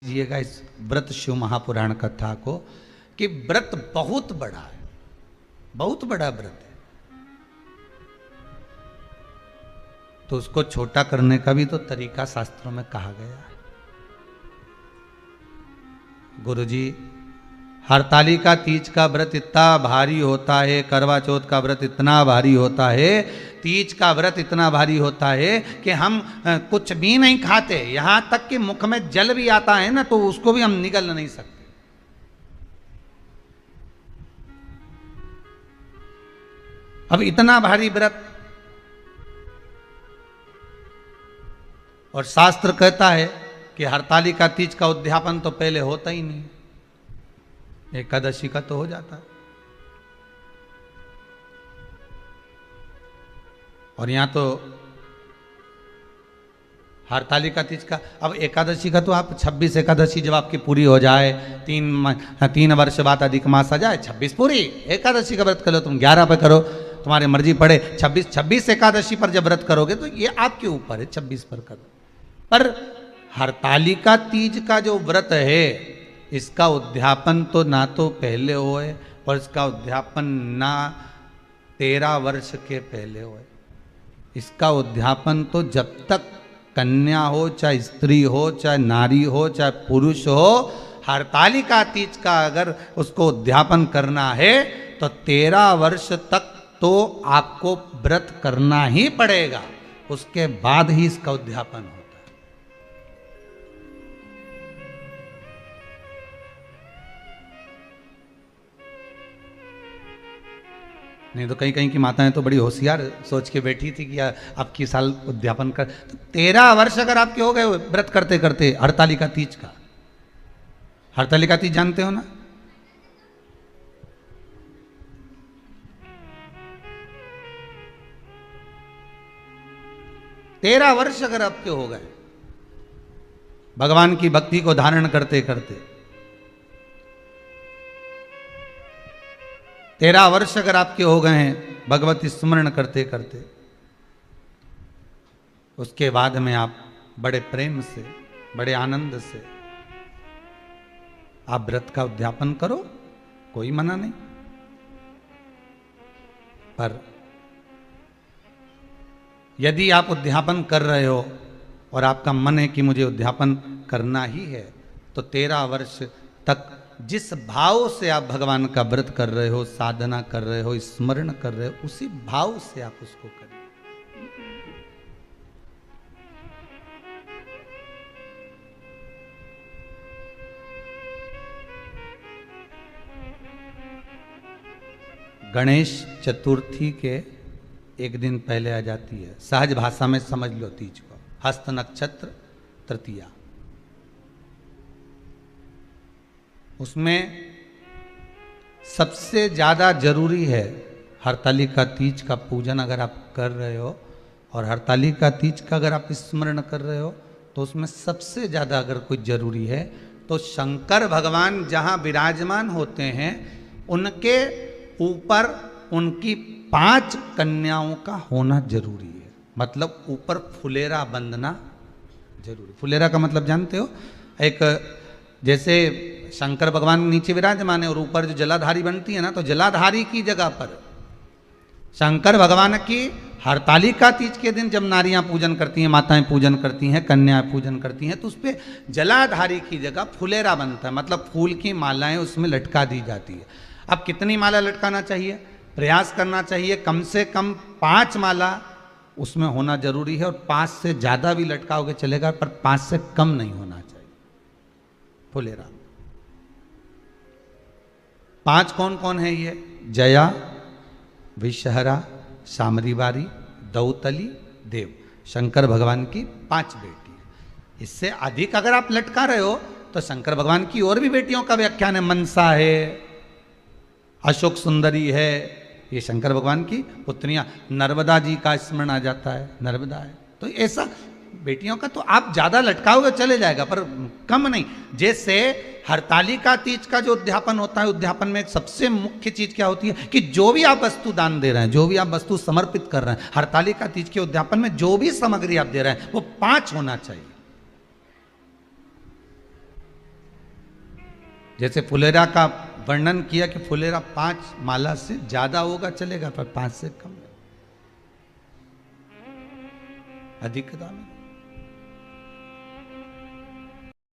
लीजिएगा इस व्रत शिव महापुराण कथा को कि व्रत बहुत बड़ा है, बहुत बड़ा व्रत है, तो उसको छोटा करने का भी तो तरीका शास्त्रों में कहा गया है। गुरुजी, हरतालिका तीज का व्रत इतना भारी होता है, करवा चौथ का व्रत इतना भारी होता है, तीज का व्रत इतना भारी होता है कि हम कुछ भी नहीं खाते, यहां तक कि मुख में जल भी आता है ना तो उसको भी हम निगल नहीं सकते। अब इतना भारी व्रत, और शास्त्र कहता है कि हरतालिका तीज का उद्यापन तो पहले होता ही नहीं, एकादशी का तो हो जाता है। और यहां तो हरतालिका तीज का, अब एकादशी का तो आप 26 एकादशी जब आपकी पूरी हो जाए, 3 वर्ष बाद अधिक मास आ जाए, 26 पूरी एकादशी का व्रत कर लो, तुम 11 पे करो, तुम्हारी मर्जी पड़े, 26 एकादशी पर जब व्रत करोगे तो ये आपके ऊपर है, 26 पर करो। पर हरतालिका तीज का जो व्रत है, इसका उद्यापन तो ना तो पहले होए और इसका उद्यापन ना 13 वर्ष के पहले होए। इसका उद्यापन तो जब तक कन्या हो, चाहे स्त्री हो, चाहे नारी हो, चाहे पुरुष हो, हरतालिका तीज का अगर उसको उद्यापन करना है तो 13 वर्ष तक तो आपको व्रत करना ही पड़ेगा, उसके बाद ही इसका उद्यापन होता है। नहीं तो कहीं कहीं की माताएं तो बड़ी होशियार सोच के बैठी थी कि अब की साल उद्यापन कर, तो 13 वर्ष अगर आपके हो गए व्रत करते करते हरतालिका तीज का। हरतालिका तीज जानते हो ना? तेरह वर्ष अगर आपके हो गए भगवान की भक्ति को धारण करते करते, 13 वर्ष अगर आपके हो गए हैं भगवती स्मरण करते करते, उसके बाद में आप बड़े प्रेम से, बड़े आनंद से आप व्रत का उद्यापन करो, कोई मना नहीं। पर यदि आप उद्यापन कर रहे हो और आपका मन है कि मुझे उद्यापन करना ही है, तो 13 वर्ष तक जिस भाव से आप भगवान का व्रत कर रहे हो, साधना कर रहे हो, स्मरण कर रहे हो, उसी भाव से आप उसको करें। गणेश चतुर्थी के एक दिन पहले आ जाती है, सहज भाषा में समझ लो तीज को, हस्त नक्षत्र तृतीया। उसमें सबसे ज़्यादा जरूरी है हरतालिका तीज का पूजन अगर आप कर रहे हो, और हरतालिका तीज का अगर आप स्मरण कर रहे हो, तो उसमें सबसे ज़्यादा अगर कोई जरूरी है तो शंकर भगवान जहाँ विराजमान होते हैं उनके ऊपर उनकी 5 कन्याओं का होना जरूरी है। मतलब ऊपर फुलेरा बंधना जरूरी। फुलेरा का मतलब जानते हो? एक जैसे शंकर भगवान नीचे विराजमान है और ऊपर जो जलाधारी बनती है ना, तो जलाधारी की जगह पर शंकर भगवान की हरतालिका तीज के दिन जब नारियां पूजन करती हैं, माताएं पूजन करती हैं, कन्याएं पूजन करती हैं, तो उस पर जलाधारी की जगह फुलेरा बनता है, मतलब फूल की मालाएं उसमें लटका दी जाती है। अब कितनी माला लटकाना चाहिए? प्रयास करना चाहिए कम से कम 5 माला उसमें होना जरूरी है, और 5 से ज़्यादा भी लटकाओगे चलेगा, पर 5 से कम नहीं होना चाहिए फुलेरा। 5 कौन कौन है ये? जया, विषहरा, सामरीवारी, दौतली, देव। शंकर भगवान की 5 बेटी। इससे अधिक अगर आप लटका रहे हो तो शंकर भगवान की और भी बेटियों का व्याख्यान है, मनसा है, अशोक सुंदरी है, ये शंकर भगवान की पुत्रियां। नर्मदा जी का स्मरण आ जाता है, नर्मदा है, तो ऐसा बेटियों का तो आप ज्यादा लटकाओगे चले जाएगा, पर कम नहीं। जैसे हरतालिका तीज का जो उद्यापन होता है, उद्यापन में सबसे मुख्य चीज क्या होती है कि जो भी आप वस्तु दान दे रहे हैं, जो भी आप वस्तु समर्पित कर रहे हैं, हरतालिका तीज के उद्यापन में जो भी सामग्री आप दे रहे हैं वो 5 होना चाहिए। जैसे फुलेरा का वर्णन किया कि फुलेरा 5 माला से ज्यादा होगा चलेगा, पर 5 से कम, अधिक दाम है।